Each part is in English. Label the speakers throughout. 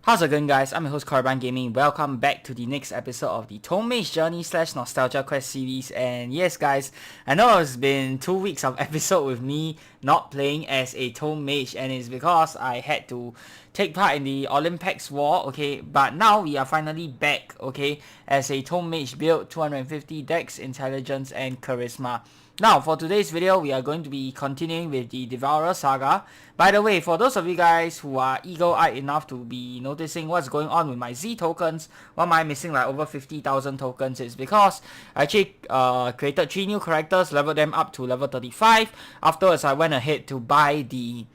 Speaker 1: How's it going, guys? I'm your host Carbon Gaming. Welcome back to the next episode of the Tome Mage Journey / Nostalgia Quest series. And yes, guys, I know it's been 2 weeks of episode with me not playing as a Tome Mage, and it's because I had to take part in the Olympics war, okay? But now we are finally back, okay, as a Tome Mage build, 250 Dex, Intelligence, and Charisma. Now, for today's video, we are going to be continuing with the Devourer Saga. By the way, for those of you guys who are eagle-eyed enough to be noticing what's going on with my Z tokens, why am I missing like over 50,000 tokens, is because I actually created 3 new characters, leveled them up to level 35. Afterwards, I went ahead to buy the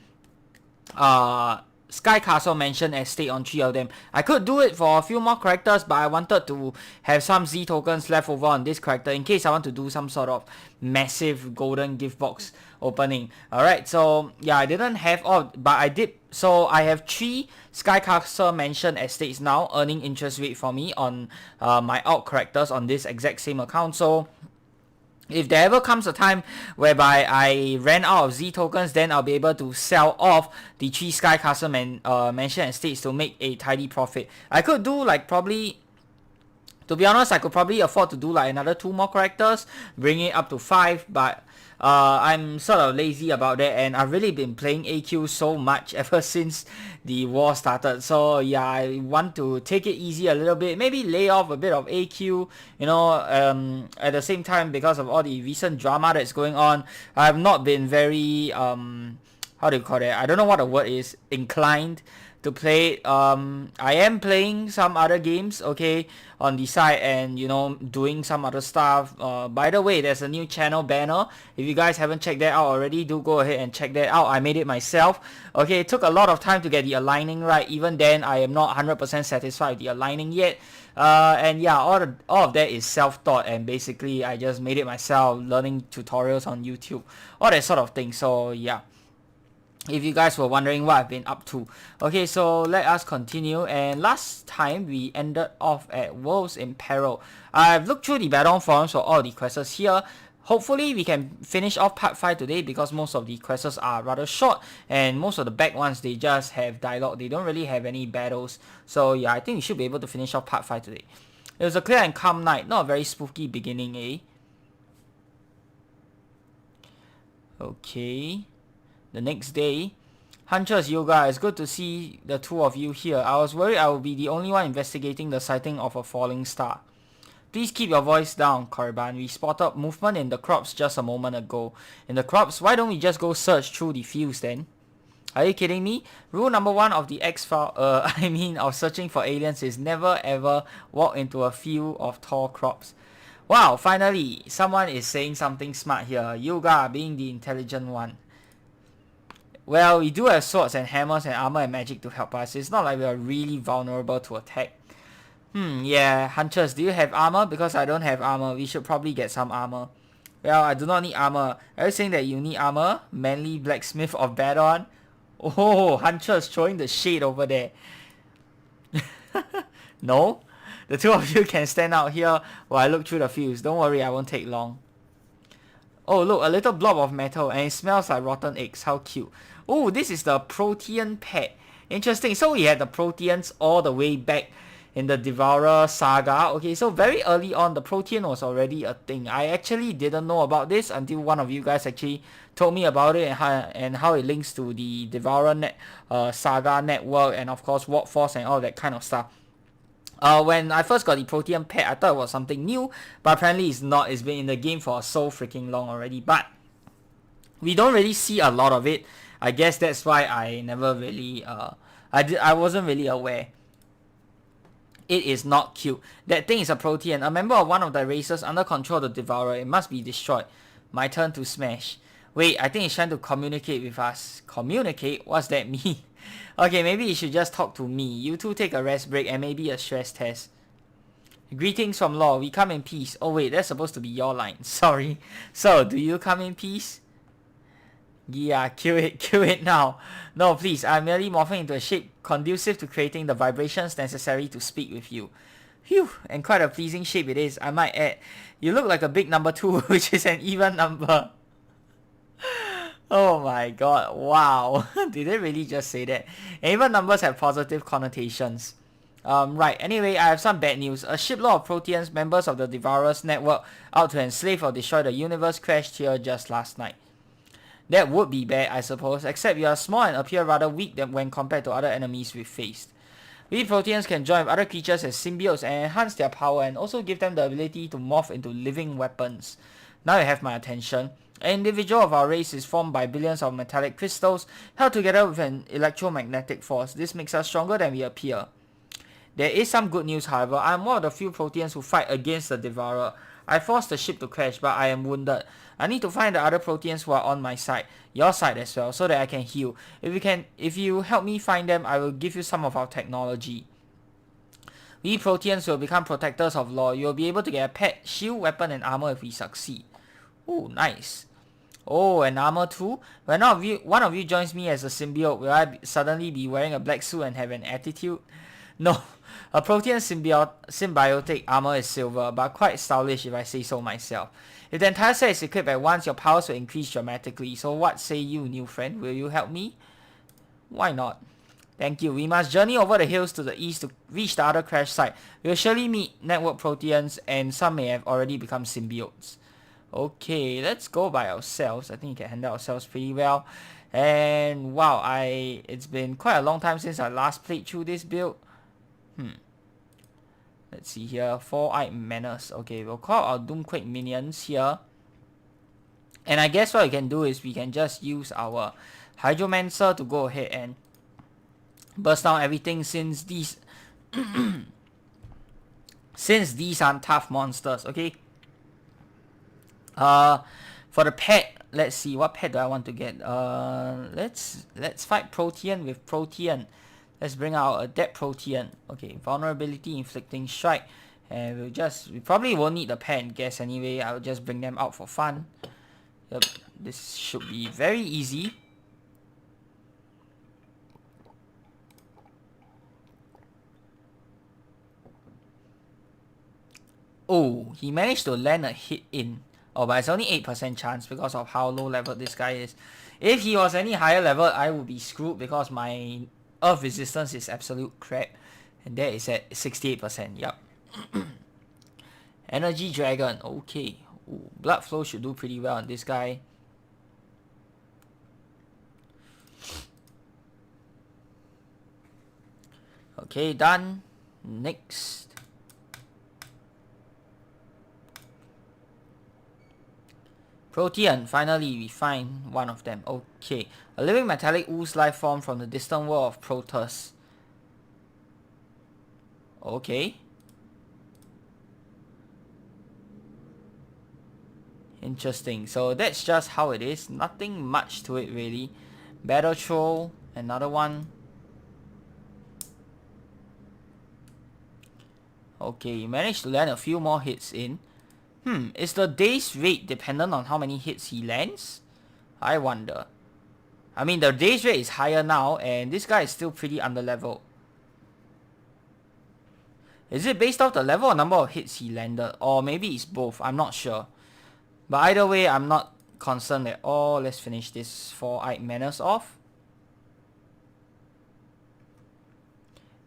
Speaker 1: Sky Castle Mansion estate on 3 of them. I could do it for a few more characters, but I wanted to have some Z tokens left over on this character in case I want to do some sort of massive golden gift box opening. Alright, so yeah, I didn't have all, but I did. So I have 3 Sky Castle Mansion estates now earning interest rate for me on my alt characters on this exact same account. So if there ever comes a time whereby I ran out of Z tokens, then I'll be able to sell off the 3 Sky Castle Mansion estates to make a tidy profit. I could do like probably, to be honest, I could probably afford to do like another 2 more characters, bring it up to 5, but I'm sort of lazy about that, and I've really been playing AQ so much ever since the war started. So yeah, I want to take it easy a little bit, maybe lay off a bit of AQ, you know, at the same time, because of all the recent drama that's going on, I've not been very, how do you call it? I don't know what the word is, inclined to play. I am playing some other games, okay, on the side, and you know, doing some other stuff. By the way, there's a new channel banner. If you guys haven't checked that out already, do go ahead and check that out. I made it myself. Okay, it took a lot of time to get the aligning right. Even then, I am not 100% satisfied with the aligning yet. And yeah, all of that is self-taught, and basically I just made it myself, learning tutorials on YouTube, all that sort of thing. So yeah, if you guys were wondering what I've been up to. Okay, so let us continue. And last time we ended off at Worlds in Peril. I've looked through the Battleon forums for all the quests here. Hopefully we can finish off part 5 today, because most of the quests are rather short, and most of the back ones, they just have dialogue. They don't really have any battles. So yeah, I think we should be able to finish off part 5 today. It was a clear and calm night, not a very spooky beginning, eh? Okay. The next day, Huntress Yoga, it's good to see the 2 of you here. I was worried I would be the only one investigating the sighting of a falling star. Please keep your voice down, Korban. We spotted movement in the crops just a moment ago. In the crops? Why don't we just go search through the fields then? Are you kidding me? Rule number 1 of the of searching for aliens is never ever walk into a field of tall crops. Wow, finally, someone is saying something smart here. Yoga being the intelligent one. Well, we do have swords and hammers and armor and magic to help us. It's not like we are really vulnerable to attack. Yeah, Hunters, do you have armor? Because I don't have armor. We should probably get some armor. Well, I do not need armor. Are you saying that you need armor? Manly blacksmith of Battleon? Oh, Hunters throwing the shade over there. No? The 2 of you can stand out here while I look through the fields. Don't worry, I won't take long. Oh, look, a little blob of metal, and it smells like rotten eggs. How cute. Oh, this is the Protean pet. Interesting. So we had the Proteans all the way back in the Devourer Saga. Okay, so very early on, the Protean was already a thing. I actually didn't know about this until one of you guys actually told me about it, and how it links to the Devourer Saga network, and of course Warp Force and all that kind of stuff. When I first got the Protean pet, I thought it was something new, but apparently it's not. It's been in the game for so freaking long already, but we don't really see a lot of it. I guess that's why I never really, I wasn't really aware. It is not cute. That thing is a Protean, a member of one of the races under control of the Devourer. It must be destroyed. My turn to smash. Wait, I think it's trying to communicate with us. Communicate? What's that mean? Okay, maybe you should just talk to me. You two take a rest break and maybe a stress test. Greetings from Law. We come in peace. Oh wait, that's supposed to be your line. Sorry. So, do you come in peace? Yeah, kill it now. No, please, I'm merely morphing into a shape conducive to creating the vibrations necessary to speak with you. Phew, and quite a pleasing shape it is, I might add. You look like a big number 2, which is an even number. Oh my god, wow. Did they really just say that? And even numbers have positive connotations. Right, anyway, I have some bad news. A shipload of Proteans, members of the Devourer's network, out to enslave or destroy the universe crashed here just last night. That would be bad, I suppose, except you are small and appear rather weak than when compared to other enemies we've faced. We Proteans can join with other creatures as symbiotes and enhance their power and also give them the ability to morph into living weapons. Now you have my attention. An individual of our race is formed by billions of metallic crystals held together with an electromagnetic force. This makes us stronger than we appear. There is some good news, however. I am one of the few Proteans who fight against the Devourer. I forced the ship to crash, but I am wounded. I need to find the other Proteans who are on my side, your side as well, so that I can heal. If you help me find them, I will give you some of our technology. We Proteans will become protectors of law. You will be able to get a pet, shield, weapon, and armor if we succeed. Oh, nice. Oh, and armor too? When one of you joins me as a symbiote, will I suddenly be wearing a black suit and have an attitude? No. A Protean symbiotic armor is silver, but quite stylish if I say so myself. If the entire set is equipped at once, your powers will increase dramatically. So what say you, new friend? Will you help me? Why not? Thank you. We must journey over the hills to the east to reach the other crash site. We will surely meet network Proteans, and some may have already become symbiotes. Okay, let's go by ourselves. I think we can handle ourselves pretty well. And wow, it's been quite a long time since I last played through this build. Let's see here. 4-eyed menace. Okay, we'll call our Doomquake minions here. And I guess what we can do is we can just use our Hydromancer to go ahead and burst down everything since these since these aren't tough monsters, okay? For the pet, let's see, what pet do I want to get? Let's fight Protean with Protean. Let's bring out a Dead Protean. Okay, vulnerability, inflicting strike. And we probably won't need the pet and gas anyway. I'll just bring them out for fun. Yep, this should be very easy. Oh, he managed to land a hit in. Oh, but it's only 8% chance because of how low level this guy is. If he was any higher level, I would be screwed because my earth resistance is absolute crap. And that is at 68%. Yup. Energy Dragon. Okay. Ooh, blood flow should do pretty well on this guy. Okay, done. Next. Protean, finally we find one of them. Okay, a living metallic ooze life form from the distant world of Proteus. Okay. Interesting, so that's just how it is. Nothing much to it really. Battle Troll, another one. Okay, you managed to land a few more hits in. Is the day's rate dependent on how many hits he lands? I wonder. I mean, the day's rate is higher now, and this guy is still pretty under level. Is it based off the level or number of hits he landed? Or maybe it's both, I'm not sure. But either way, I'm not concerned at all. Let's finish this 4-eyed menace off.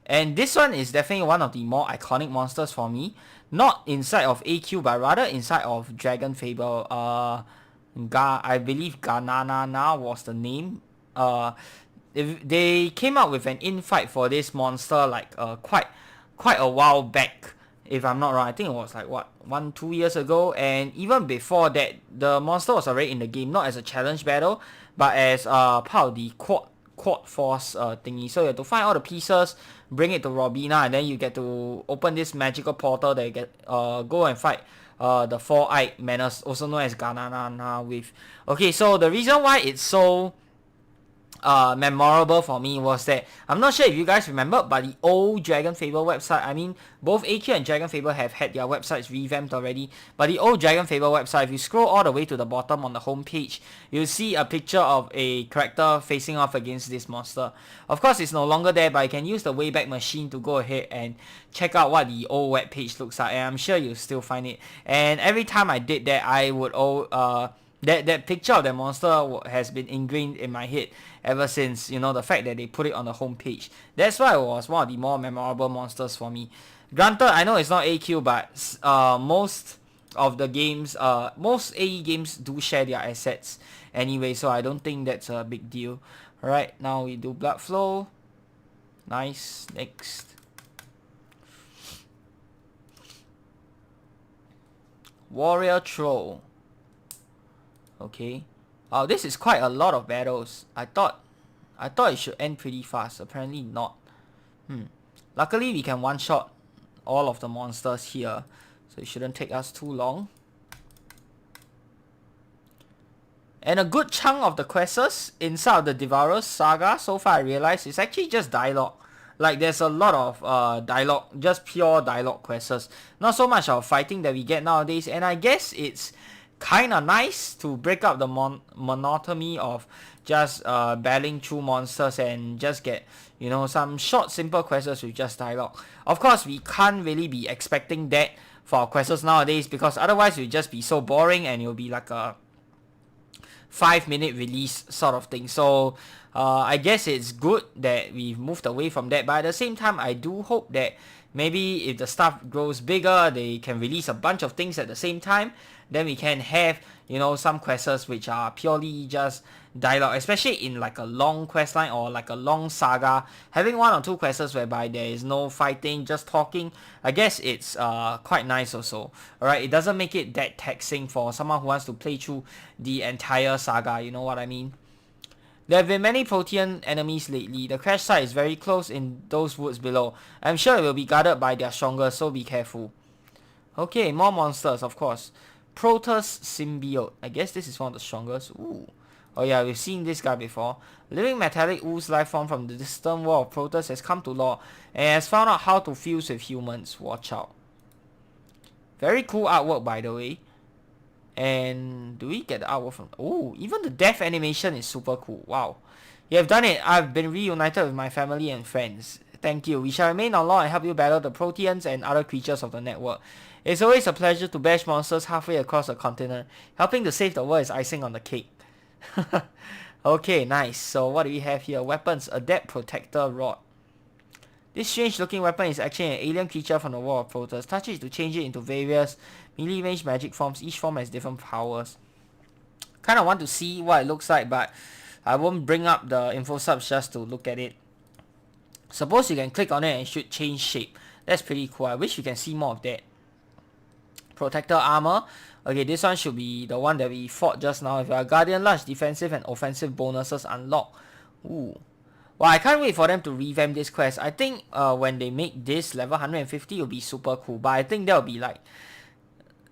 Speaker 1: And this one is definitely one of the more iconic monsters for me. Not inside of AQ, but rather inside of Dragon Fable. I believe Gananana was the name. They came out with an in-fight for this monster like quite a while back. If I'm not wrong, I think it was like what, 1-2 years ago. And even before that, the monster was already in the game, not as a challenge battle, but as part of the quad force thingy. So you have to find all the pieces, bring it to Robina, and then you get to open this magical portal that you get go and fight the 4-eyed menace, also known as Gananana with. Okay, so the reason why it's so memorable for me was that, I'm not sure if you guys remember, but the old Dragon Fable website, I mean both AQ and Dragon Fable have had their websites revamped already, but the old Dragon Fable website, if you scroll all the way to the bottom on the home page, you'll see a picture of a character facing off against this monster. Of course it's no longer there, but you can use the Wayback Machine to go ahead and check out what the old web page looks like, and I'm sure you'll still find it. And every time I did that, I would That picture of the monster has been ingrained in my head ever since, you know, the fact that they put it on the homepage. That's why it was one of the more memorable monsters for me. Granted, I know it's not AQ, but most of the games, most AE games do share their assets anyway, so I don't think that's a big deal. Alright, now we do blood flow. Nice. Next. Warrior Troll. Okay. Oh, this is quite a lot of battles. I thought it should end pretty fast. Apparently not. Luckily we can one-shot all of the monsters here, so it shouldn't take us too long. And a good chunk of the quests inside of the Devourer Saga, so far I realized, is actually just dialogue. Like, there's a lot of dialogue, just pure dialogue quests. Not so much of fighting that we get nowadays, and I guess it's kind of nice to break up the monotony of just battling through monsters and just get, you know, some short simple quests with just dialogue. Of course, we can't really be expecting that for our quests nowadays, because otherwise it will just be so boring and it'll be like a 5-minute release sort of thing. So I guess it's good that we've moved away from that, but at the same time I do hope that maybe if the stuff grows bigger, they can release a bunch of things at the same time. Then we can have, you know, some quests which are purely just dialogue, especially in like a long quest line or like a long saga. Having 1 or 2 quests whereby there is no fighting, just talking, I guess it's quite nice also. Alright, it doesn't make it that taxing for someone who wants to play through the entire saga, you know what I mean? There have been many Protean enemies lately. The crash site is very close in those woods below. I'm sure it will be guarded by their strongest, so be careful. Okay, more monsters, of course. Proteus Symbiote. I guess this is one of the strongest. Ooh. Oh yeah, we've seen this guy before. Living metallic ooze life form from the distant world of Proteus has come to law and has found out how to fuse with humans. Watch out. Very cool artwork, by the way. And do we get the artwork from... Oh, even the death animation is super cool. Wow. You have done it. I've been reunited with my family and friends. Thank you. We shall remain on law and help you battle the Proteans and other creatures of the network. It's always a pleasure to bash monsters halfway across the continent. Helping to save the world is icing on the cake. Okay, nice. So what do we have here? Weapons. Adept Protector Rod. This strange looking weapon is actually an alien creature from the world of Proteus. Touch it to change it into various melee range magic forms. Each form has different powers. Kind of want to see what it looks like, but I won't bring up the info subs just to look at it. Suppose you can click on it and it should change shape. That's pretty cool. I wish you can see more of that. Protector armor. Okay, this one should be the one that we fought just now. If you are Guardian, large defensive and offensive bonuses unlock. Ooh. Well, I can't wait for them to revamp this quest. I think when they make this level 150, it'll be super cool. But I think that'll be like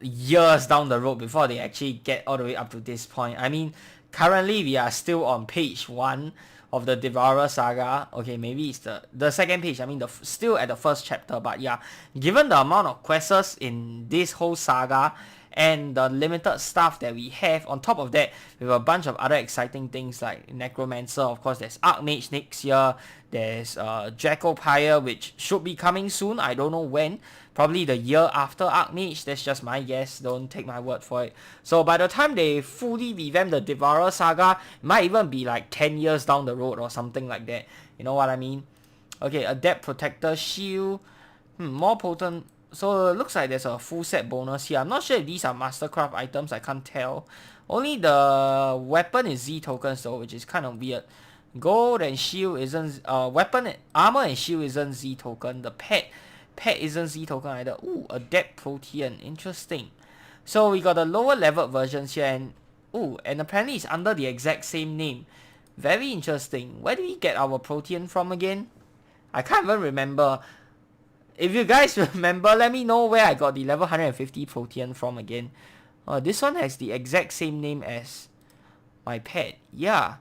Speaker 1: years down the road before they actually get all the way up to this point. I mean, currently we are still on page 1 of the Devourer Saga. Okay, maybe it's the second page. I mean, still at the first chapter. But yeah, given the amount of quests in this whole saga and the limited stuff that we have, on top of that, we have a bunch of other exciting things like Necromancer. Of course, there's Archmage next year. There's Dracopyre, which should be coming soon. I don't know when. Probably the year after Archmage. That's just my guess. Don't take my word for it. So by the time they fully revamp the Devourer Saga, it might even be like 10 years down the road or something like that. You know what I mean? Okay, Adept Protector Shield. More potent. So it looks like there's a full set bonus here. I'm not sure if these are Mastercraft items. I can't tell. Only the weapon is Z tokens though, which is kind of weird. Gold and shield isn't... armor and shield isn't Z token. The pet isn't Z token either. Ooh, Adept Protean. Interesting. So we got the lower level versions here, and and apparently it's under the exact same name. Very interesting. Where do we get our Protean from again? I can't even remember. If you guys remember, let me know where I got the level 150 Protean from again. This one has the exact same name as my pet. Yeah.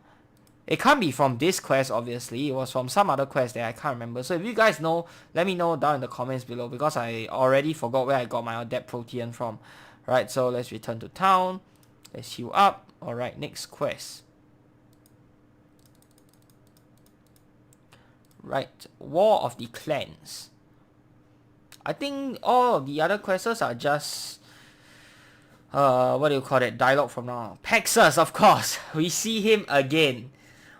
Speaker 1: It can't be from this quest, obviously. It was from some other quest that I can't remember. So if you guys know, let me know down in the comments below, because I already forgot where I got my Adept Protean from. Right, so let's return to town. Let's heal up. Alright, next quest. Right, War of the Clans. I think all of the other quests are just what do you call it? Dialogue from now. Pexus, of course. We see him again.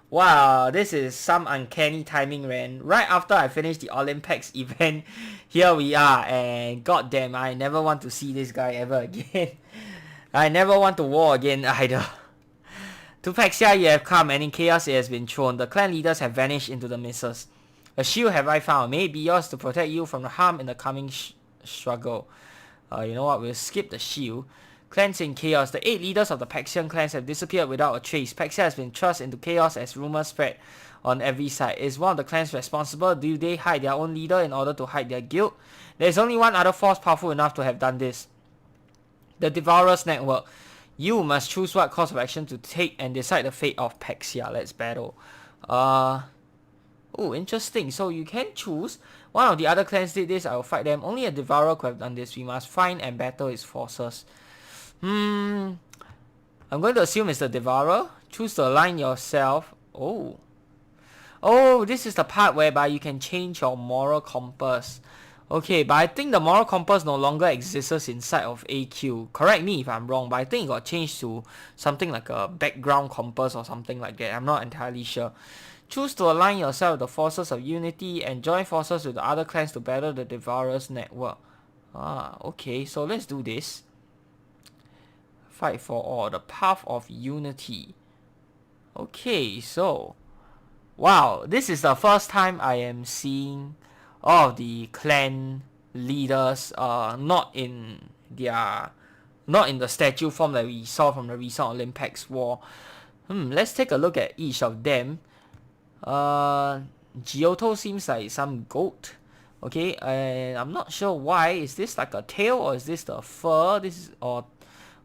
Speaker 1: Wow, this is some uncanny timing, man. Right after I finished the Olympics event, here we are, and goddamn, I never want to see this guy ever again. I never want to war again either. To Pexia you have come, and in chaos it has been thrown. The clan leaders have vanished into the mists. A shield have I found. May it be yours to protect you from the harm in the coming struggle. You know what, we'll skip the shield. Clans in chaos. The 8 leaders of the Paxian clans have disappeared without a trace. Paxia has been thrust into chaos as rumors spread on every side. Is one of the clans responsible? Do they hide their own leader in order to hide their guilt? There is only one other force powerful enough to have done this. The Devourer's Network. You must choose what course of action to take and decide the fate of Paxia. Let's battle. Oh, interesting. So you can choose. One of the other clans did this. I will fight them. Only a Devourer could have done this. We must find and battle his forces. I'm going to assume it's the Devourer. Choose to align yourself. Oh, this is the part whereby you can change your moral compass. Okay, but I think the moral compass no longer exists inside of AQ. Correct me if I'm wrong, but I think it got changed to something like a background compass or something like that. I'm not entirely sure. Choose to align yourself with the forces of unity and join forces with the other clans to battle the Devourer's Network. Okay, so let's do this. Fight for all. The path of unity. Okay, so wow, this is the first time I am seeing all of the clan leaders not in the statue form that we saw from the recent Olympics war. Let's take a look at each of them. Giotto seems like some goat. Okay, and I'm not sure why. Is this like a tail or is this the fur? This is, or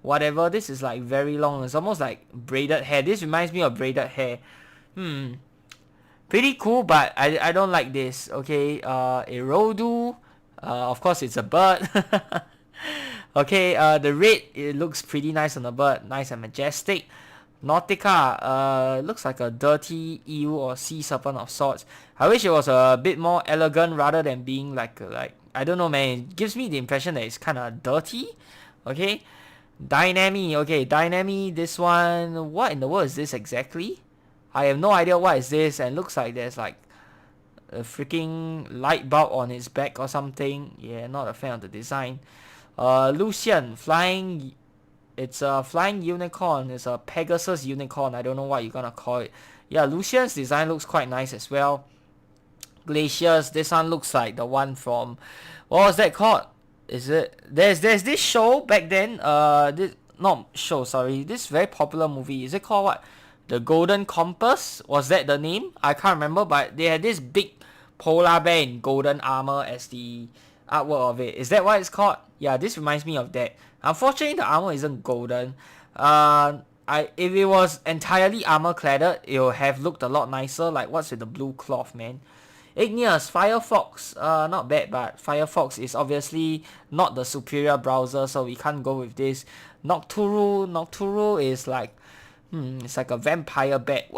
Speaker 1: whatever. This is like very long. It's almost like braided hair. This reminds me of braided hair. Pretty cool, but I don't like this. Okay, Erodu. Of course it's a bird. Okay, the red, it looks pretty nice on the bird. Nice and majestic. Nautica, looks like a dirty eel or sea serpent of sorts. I wish it was a bit more elegant rather than being like I don't know, man. It gives me the impression that it's kind of dirty. Okay, Dynami. Okay, Dynami, this one, what in the world is this exactly? I have no idea what is this, and looks like there's like a freaking light bulb on its back or something. Yeah, not a fan of the design. Lucian, flying. It's a flying unicorn. It's a Pegasus unicorn. I don't know what you're gonna call it. Yeah, Lucian's design looks quite nice as well. Glaciers, this one looks like the one from, what was that called? Is it, there's this show back then, this very popular movie. Is it called what? The Golden Compass? Was that the name? I can't remember, but they had this big polar bear in golden armor as the artwork of it. Is that what it's called? Yeah, this reminds me of that. Unfortunately, the armor isn't golden. If it was entirely armor cladded, it would have looked a lot nicer. Like, what's with the blue cloth, man? Igneous, Firefox, not bad, but Firefox is obviously not the superior browser, so we can't go with this. Nocturu is like, it's like a vampire bat.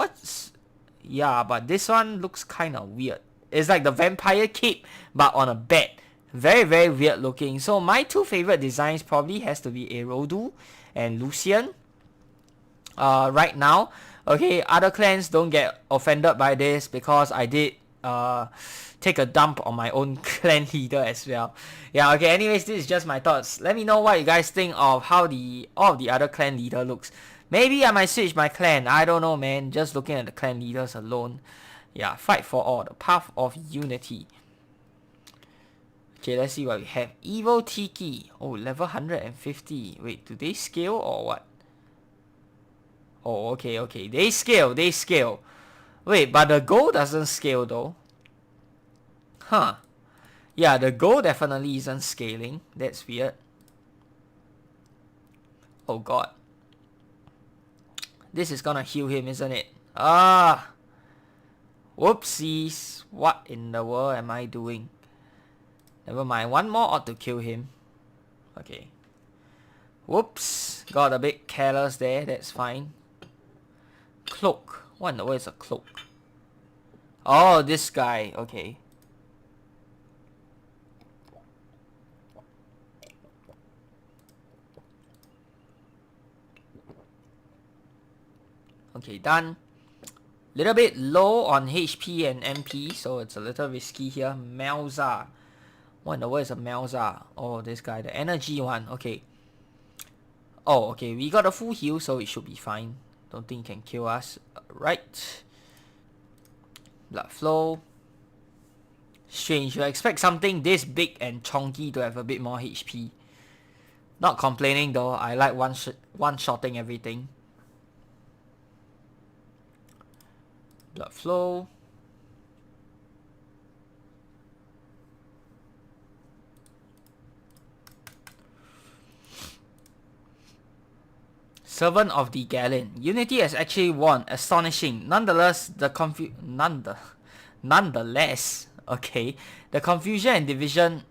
Speaker 1: Yeah, but this one looks kind of weird. It's like the vampire cape, but on a bat. Very, very weird looking. So my two favorite designs probably has to be Erodu and Lucian. Right now. Okay, other clans don't get offended by this because I did take a dump on my own clan leader as well. Yeah, okay, anyways, this is just my thoughts. Let me know what you guys think of how all of the other clan leader looks. Maybe I might switch my clan. I don't know, man. Just looking at the clan leaders alone. Yeah, fight for all. The path of unity. Okay, let's see what we have. Evil Tiki. Oh, level 150. Wait, do they scale or what? Oh, okay. They scale. Wait, but the gold doesn't scale though. Huh. Yeah, the gold definitely isn't scaling. That's weird. Oh god. This is gonna heal him, isn't it? Whoopsies. What in the world am I doing? Never mind. One more ought to kill him. Okay. Whoops. Got a bit careless there. That's fine. Cloak. What in the world is a cloak? Oh, this guy. Okay. Okay, done. Little bit low on HP and MP, so it's a little risky here. Melza. What in the world is a Melza? Oh, this guy, the energy one. Okay. Oh, okay, we got a full heal, so it should be fine. Don't think it can kill us. Right. Blood flow. Strange, you expect something this big and chunky to have a bit more HP. Not complaining though, I like one-shotting everything. Blood flow. Servant of the Gallon. Unity has actually won. Astonishing. Nonetheless, okay, the confusion and division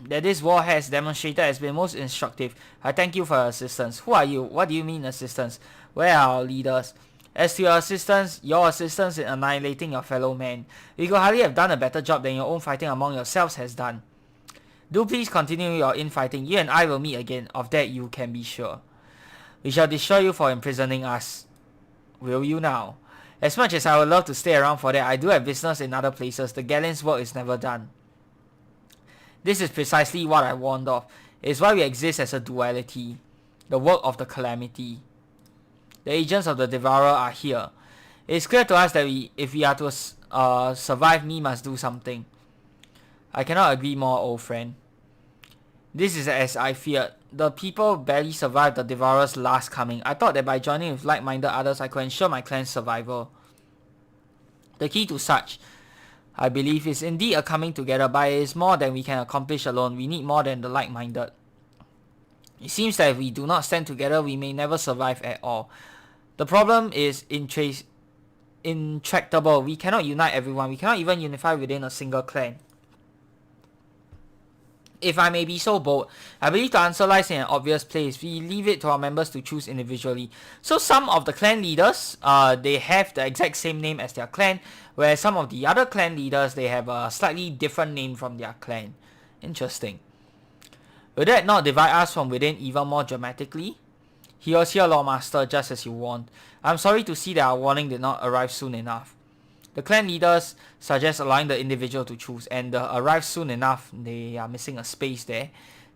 Speaker 1: that this war has demonstrated has been most instructive. I thank you for your assistance. Who are you? What do you mean assistance? Where are our leaders? As to your assistance in annihilating your fellow men, you could hardly have done a better job than your own fighting among yourselves has done. Do please continue your infighting. You and I will meet again. Of that you can be sure. We shall destroy you for imprisoning us. Will you now? As much as I would love to stay around for that, I do have business in other places. The Gallon's work is never done. This is precisely what I warned of. It is why we exist as a duality. The work of the calamity. The agents of the Devourer are here. It is clear to us that if we are to survive, we must do something. I cannot agree more, old friend. This is as I feared. The people barely survived the Devourer's last coming. I thought that by joining with like-minded others, I could ensure my clan's survival. The key to such, I believe, is indeed a coming together, but it is more than we can accomplish alone. We need more than the like-minded. It seems that if we do not stand together, we may never survive at all. The problem is intractable. We cannot unite everyone. We cannot even unify within a single clan. If I may be so bold, I believe the answer lies in an obvious place. We leave it to our members to choose individually. So some of the clan leaders, they have the exact same name as their clan, whereas some of the other clan leaders, they have a slightly different name from their clan. Interesting. Will that not divide us from within even more dramatically? He was here, Lawmaster, just as you warned. I'm sorry to see that our warning did not arrive soon enough. The clan leaders suggest allowing the individual to choose, and the arrive soon enough, they are missing a space there.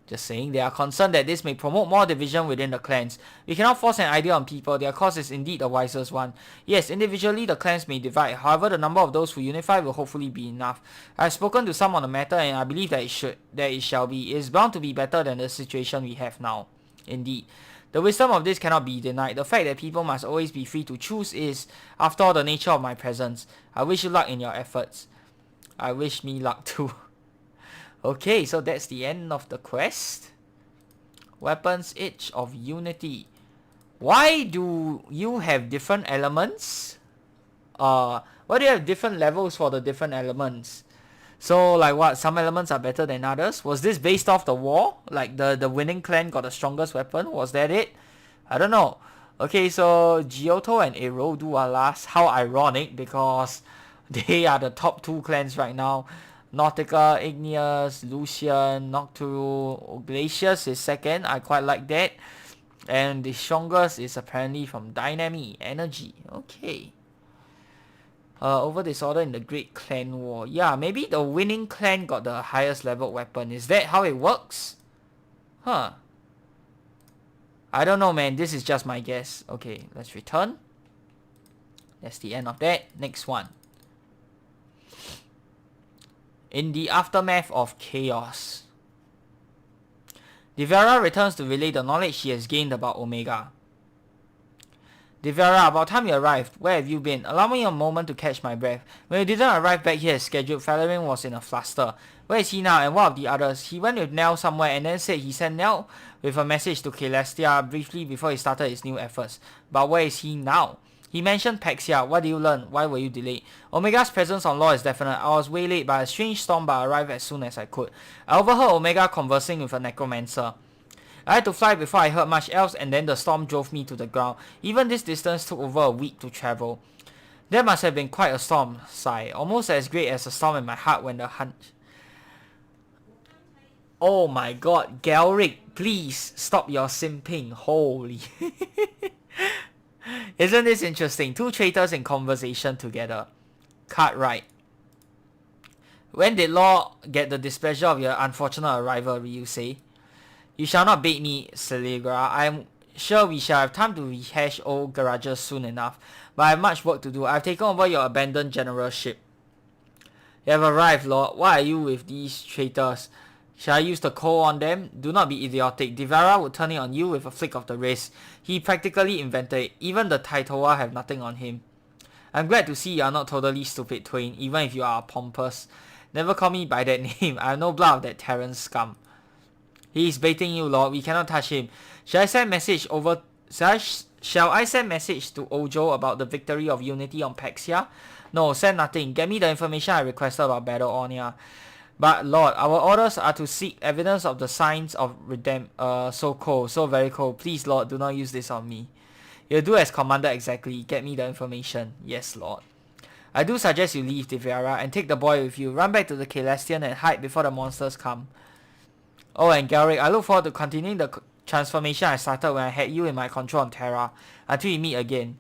Speaker 1: Just saying, they are concerned that this may promote more division within the clans. We cannot force an idea on people, their cause is indeed the wisest one. Yes, individually the clans may divide, however the number of those who unify will hopefully be enough. I have spoken to some on the matter and I believe that it shall be. It is bound to be better than the situation we have now. Indeed. The wisdom of this cannot be denied. The fact that people must always be free to choose is, after all, the nature of my presence. I wish you luck in your efforts. I wish me luck too. Okay, so that's the end of the quest. Weapons Edge of Unity. Why do you have different elements? Why do you have different levels for the different elements? So like what, some elements are better than others? Was this based off the war? Like the winning clan got the strongest weapon? Was that it? I don't know. Okay, so Giotto and Erodu are last. How ironic, because they are the top two clans right now. Nautica, Igneous, Lucian, Nocturu, Glacius is second. I quite like that. And the strongest is apparently from Dynamic Energy. Okay. Over disorder in the Great Clan War. Yeah, maybe the winning clan got the highest level weapon. Is that how it works? Huh. I don't know, man. This is just my guess. Okay, let's return. That's the end of that. Next one. In the aftermath of chaos, Devera returns to relay the knowledge she has gained about Omega. Devera, about time you arrived. Where have you been? Allow me a moment to catch my breath. When you didn't arrive back here as scheduled, Falarin was in a fluster. Where is he now and what of the others? He went with Nell somewhere and then said he sent Nell with a message to Celestia briefly before he started his new efforts. But where is he now? He mentioned Paxia. What did you learn? Why were you delayed? Omega's presence on Law is definite. I was waylaid by a strange storm but arrived as soon as I could. I overheard Omega conversing with a necromancer. I had to fly before I heard much else and then the storm drove me to the ground. Even this distance took over a week to travel. That must have been quite a storm, sigh. Almost as great as a storm in my heart when the hunt... Oh my god, Garrick, please stop your simping. Holy... Isn't this interesting? Two traitors in conversation together. Card right. When did Law get the displeasure of your unfortunate arrival, Ryu say? You shall not bait me, Celegra. I am sure we shall have time to rehash old garages soon enough, but I have much work to do. I have taken over your abandoned generalship. You have arrived, Lord. Why are you with these traitors? Shall I use the coal on them? Do not be idiotic. Devara would turn it on you with a flick of the wrist. He practically invented it. Even the Taitoa have nothing on him. I'm glad to see you are not totally stupid, Twain, even if you are pompous. Never call me by that name. I have no blood of that Terran scum. He is baiting you, Lord. We cannot touch him. Shall I send message to Ojo about the victory of Unity on Paxia? No, send nothing. Get me the information I requested about Battleon. But Lord, our orders are to seek evidence of the signs of so cold, so very cold. Please, Lord, do not use this on me. You'll do as commanded exactly. Get me the information. Yes, Lord. I do suggest you leave, Deviara, and take the boy with you. Run back to the Celestian and hide before the monsters come. Oh, and Garrick, I look forward to continuing the transformation I started when I had you in my control on Terra. Until we meet again.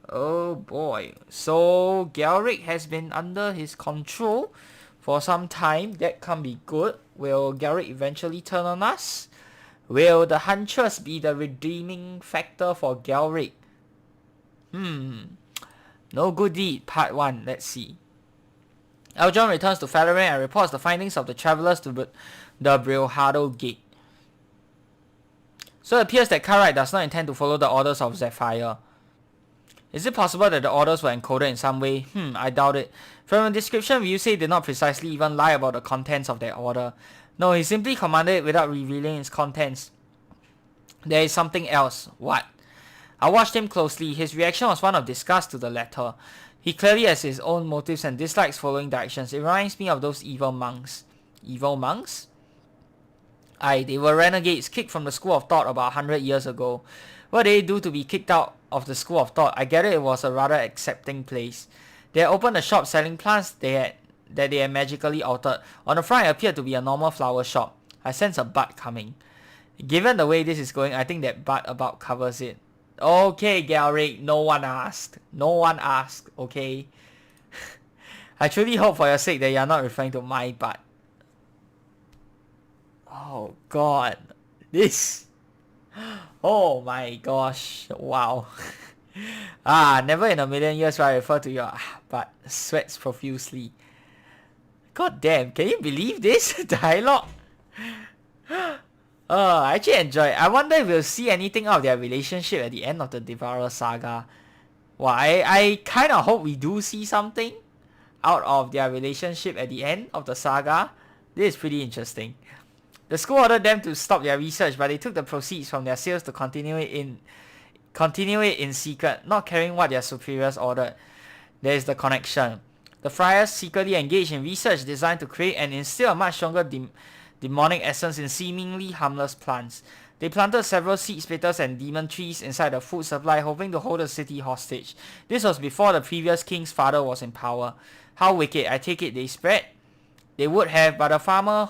Speaker 1: Oh boy. So, Garrick has been under his control for some time. That can't be good. Will Garrick eventually turn on us? Will the Huntress be the redeeming factor for Garrick? No good deed, part 1. Let's see. Eljon returns to Falaran and reports the findings of the travelers to the Brilhado Gate. So it appears that Karite does not intend to follow the orders of Zephyr. Is it possible that the orders were encoded in some way? I doubt it. From the description, Ryusei did not precisely even lie about the contents of that order. No, he simply commanded it without revealing its contents. There is something else. What? I watched him closely. His reaction was one of disgust to the letter. He clearly has his own motives and dislikes following directions. It reminds me of those evil monks. Evil monks? Aye, they were renegades kicked from the School of Thought about 100 years ago. What did they do to be kicked out of the School of Thought? I gather it was a rather accepting place. They had opened a shop selling plants that they had magically altered. On the front it appeared to be a normal flower shop. I sense a bud coming. Given the way this is going, I think that bud about covers it. Okay, Garrick, no one asked. No one asked, okay? I truly hope for your sake that you are not referring to my bud. Oh god. This. Oh my gosh. Wow. Never in a million years will I refer to your but sweats profusely. God damn, can you believe this dialogue? I actually enjoy it. I wonder if we'll see anything out of their relationship at the end of the Devara saga. Well, I kind of hope we do see something out of their relationship at the end of the saga. This is pretty interesting. The school ordered them to stop their research, but they took the proceeds from their sales to continue it in secret, not caring what their superiors ordered. There is the connection. The friars secretly engaged in research designed to create and instill a much stronger demonic essence in seemingly harmless plants. They planted several seed splitters and demon trees inside the food supply, hoping to hold the city hostage. This was before the previous king's father was in power. How wicked. I take it they spread? They would have, but the farmer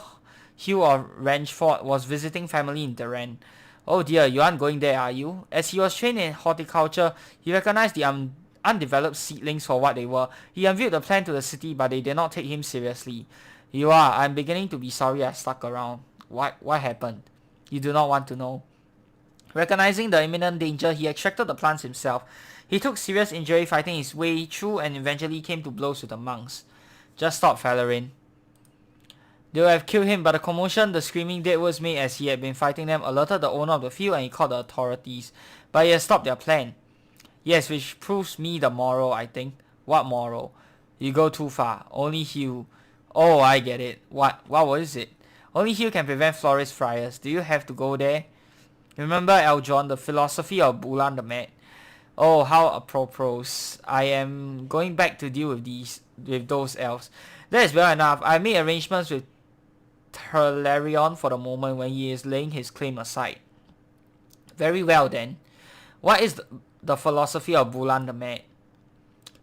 Speaker 1: Hugh of Ranchford was visiting family in Duran. Oh dear, you aren't going there, are you? As he was trained in horticulture, he recognized the undeveloped seedlings for what they were. He unveiled the plan to the city, but they did not take him seriously. You are. I'm beginning to be sorry I stuck around. What happened? You do not want to know. Recognizing the imminent danger, he extracted the plants himself. He took serious injury fighting his way through and eventually came to blows with the monks. Just stop, Falarin. They would have killed him, but the commotion the screaming deadwoods made as he had been fighting them alerted the owner of the field and he called the authorities. But he had stopped their plan. Yes, which proves me the moral, I think. What moral? You go too far. Only Hugh. Oh, I get it. What was it? Only Hugh can prevent Florist Friars. Do you have to go there? Remember, Eljon, the philosophy of Bulan the Mad. Oh, how apropos. I am going back to deal with those elves. That is well enough. I made arrangements with Terlarion for the moment when he is laying his claim aside. Very well then. What is the philosophy of Bulan the Mad?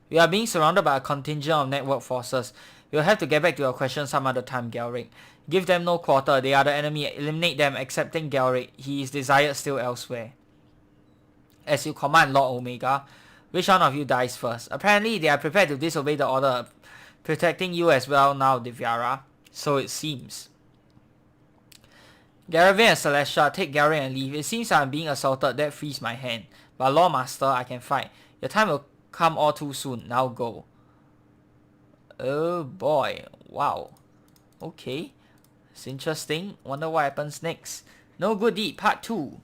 Speaker 1: We are being surrounded by a contingent of network forces. We'll have to get back to your question some other time, Garrick. Give them no quarter. They are the enemy. Eliminate them, excepting Garrick. He is desired still elsewhere. as you command Lord Omega. Which one of you dies first? Apparently they are prepared to disobey the order, protecting you as well now, Deviara. So it seems. Garavin and Celestia, take Garrick and leave. It seems I'm being assaulted, that frees my hand. But Lawmaster, I can fight. Your time will come all too soon. Now go. Oh boy. Wow. Okay. It's interesting. Wonder what happens next. No Good Deed, part 2.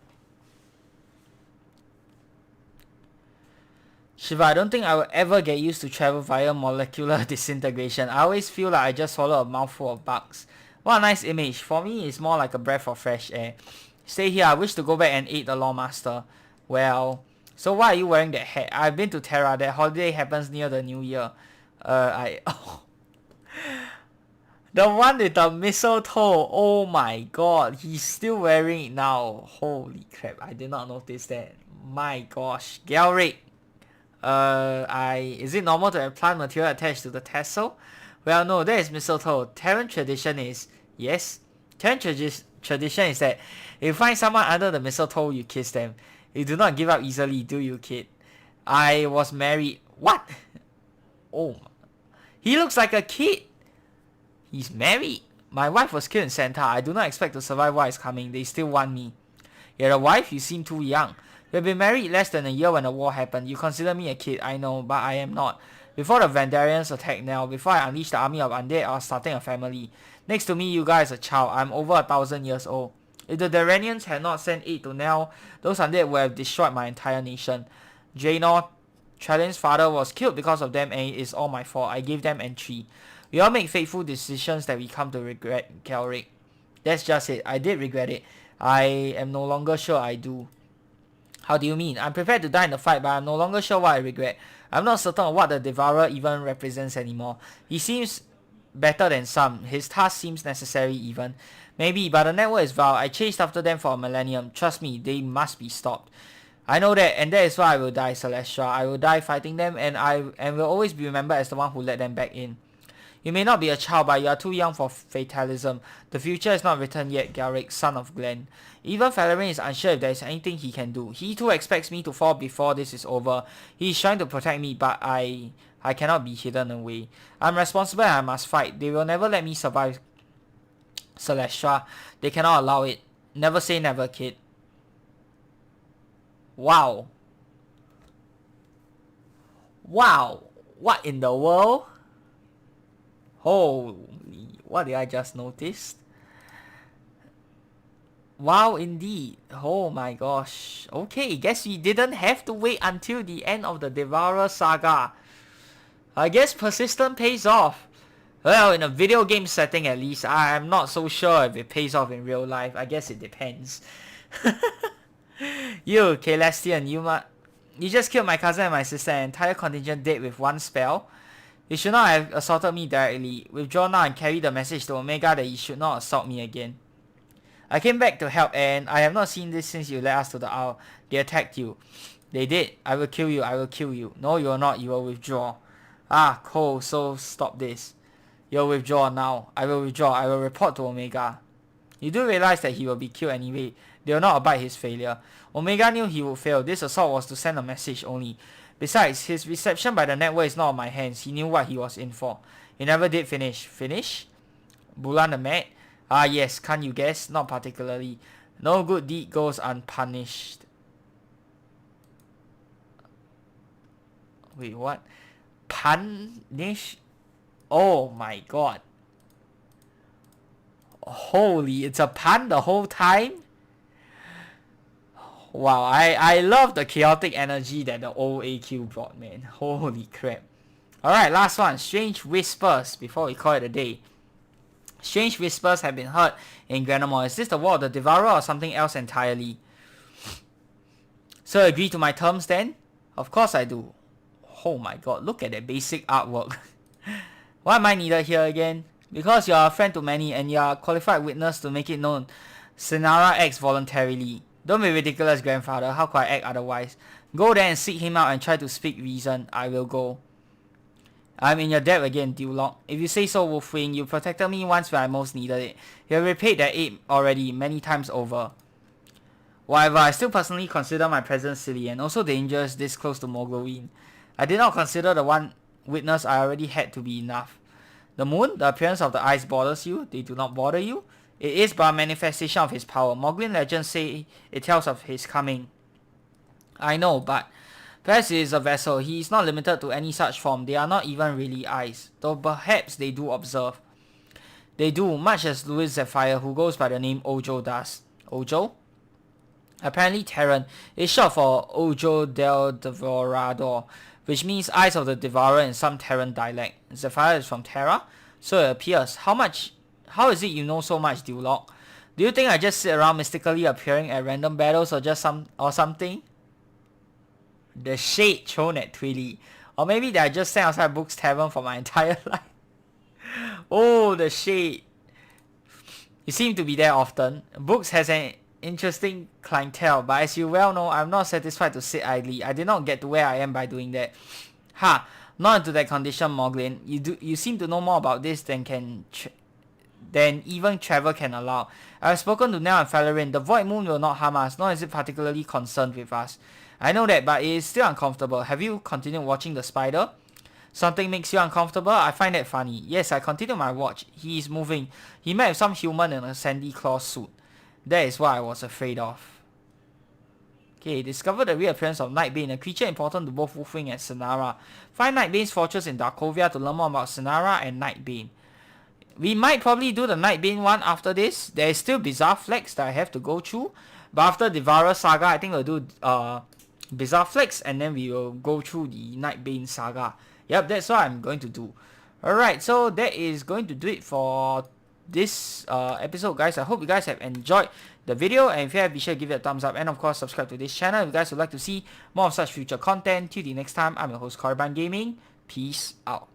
Speaker 1: Shiva, I don't think I will ever get used to travel via molecular disintegration. I always feel like I just swallow a mouthful of bugs. What a nice image. For me, it's more like a breath of fresh air. Stay here. I wish to go back and aid the Lawmaster. Well, so why are you wearing that hat? I've been to Terra. That holiday happens near the New Year. Oh. The one with the mistletoe. Oh my god. He's still wearing it now. Holy crap. I did not notice that. My gosh. Garrick. Is it normal to have plant material attached to the tassel? Well, no, that is mistletoe. Terran tradition is, yes. Terran tradition is that if you find someone under the mistletoe, you kiss them. You do not give up easily, do you, kid? I was married. What? Oh, he looks like a kid. He's married. My wife was killed in Santa. I do not expect to survive what is coming. They still want me. You're a wife? You seem too young. We've been married less than a year when the war happened. You consider me a kid, I know, but I am not. Before the Vandarians attacked Nell, before I unleashed the army of undead, I was starting a family. Next to me, you guys are a child. I'm over 1,000 years old. If the Daranians had not sent aid to Nell, those undead would have destroyed my entire nation. Jaynor, Tralin's father, was killed because of them, and it is all my fault. I gave them entry. We all make fateful decisions that we come to regret, Garrick. That's just it. I did regret it. I am no longer sure I do. How do you mean? I'm prepared to die in the fight, but I'm no longer sure what I regret. I'm not certain of what the Devourer even represents anymore. He seems better than some. His task seems necessary even. Maybe, but the network is vile. I chased after them for a millennium. Trust me, they must be stopped. I know that, and that is why I will die, Celestia. I will die fighting them, and will always be remembered as the one who let them back in. You may not be a child, but you are too young for fatalism. The future is not written yet, Garrick, son of Glenn. Even Falarin is unsure if there is anything he can do. He too expects me to fall before this is over. He is trying to protect me, but I cannot be hidden away. I'm responsible and I must fight. They will never let me survive, Celestia. They cannot allow it. Never say never, kid. Wow. Wow. What in the world? Holy, what did I just notice? Wow, indeed. Oh my gosh. Okay, guess we didn't have to wait until the end of the Devourer saga. I guess persistence pays off. Well, in a video game setting at least. I'm not so sure if it pays off in real life. I guess it depends. You, Celestian, you just killed my cousin and my sister, an entire contingent dead with one spell. You should not have assaulted me directly. Withdraw now and carry the message to Omega that you should not assault me again. I came back to help, and I have not seen this since you led us to the Isle. They attacked you. They did. I will kill you. I will kill you. No, you will not. You will withdraw. Ah, Cole, so stop this. You will withdraw now. I will withdraw. I will report to Omega. You do realize that he will be killed anyway. They will not abide his failure. Omega knew he would fail. This assault was to send a message only. Besides, his reception by the network is not on my hands. He knew what he was in for. He never did finish. Finish? Bulan the Mat? Ah yes, can't you guess? Not particularly. No good deed goes unpunished. Wait, what? Punish? Oh my god. Holy, it's a pun the whole time? Wow, I love the chaotic energy that the old AQ brought, man. Holy crap. Alright, last one. Strange whispers before we call it a day. Strange whispers have been heard in Granamore. Is this the war of the Devourer or something else entirely? So agree to my terms then? Of course I do. Oh my god, look at that basic artwork. Why am I needed here again? Because you are a friend to many and you are a qualified witness to make it known. Senara acts voluntarily. Don't be ridiculous, grandfather. How could I act otherwise? Go there and seek him out and try to speak reason. I will go. I'm in your debt again, Duloc. If you say so, Wolfwing, you protected me once when I most needed it. You have repaid that aid already, many times over. Whatever, I still personally consider my presence silly and also dangerous this close to Mogloween. I did not consider the one witness I already had to be enough. The moon, the appearance of the eyes bothers you, they do not bother you. It is but a manifestation of his power. Moglin legends say it tells of his coming. I know, but perhaps it is a vessel. He is not limited to any such form. They are not even really eyes, though perhaps they do observe. They do, much as Louis Zephyr, who goes by the name Ojo does. Ojo? Apparently Terran is short for Ojo del Devorador, which means eyes of the devourer in some Terran dialect. Zephyr is from Terra, so it appears. How is it you know so much, Duloc? Do you think I just sit around mystically appearing at random battles or something? The shade thrown at Twilly. Or maybe that I just stand outside Book's Tavern for my entire life. Oh, the shade. You seem to be there often. Books has an interesting clientele, but as you well know, I'm not satisfied to sit idly. I did not get to where I am by doing that. Ha! Not into that condition, Moglin. You seem to know more about this than even travel can allow. I have spoken to Nell and Falarin. The Void Moon will not harm us, nor is it particularly concerned with us. I know that, but it is still uncomfortable. Have you continued watching the spider? Something makes you uncomfortable? I find that funny. Yes, I continue my watch. He is moving. He met with some human in a sandy claw suit. That is what I was afraid of. Okay, discover the reappearance of Nightbane, a creature important to both Wolfwing and Sinara. Find Nightbane's fortress in Darkovia to learn more about Sinara and Nightbane. We might probably do the Nightbane one after this. There is still Bizarre Flex that I have to go through. But after Devourer Saga, I think we'll do Bizarre Flex and then we will go through the Nightbane Saga. Yep, that's what I'm going to do. Alright, so that is going to do it for this episode, guys. I hope you guys have enjoyed the video, and if you have, be sure to give it a thumbs up, and of course subscribe to this channel if you guys would like to see more of such future content. Till the next time, I'm your host Korriban Gaming. Peace out.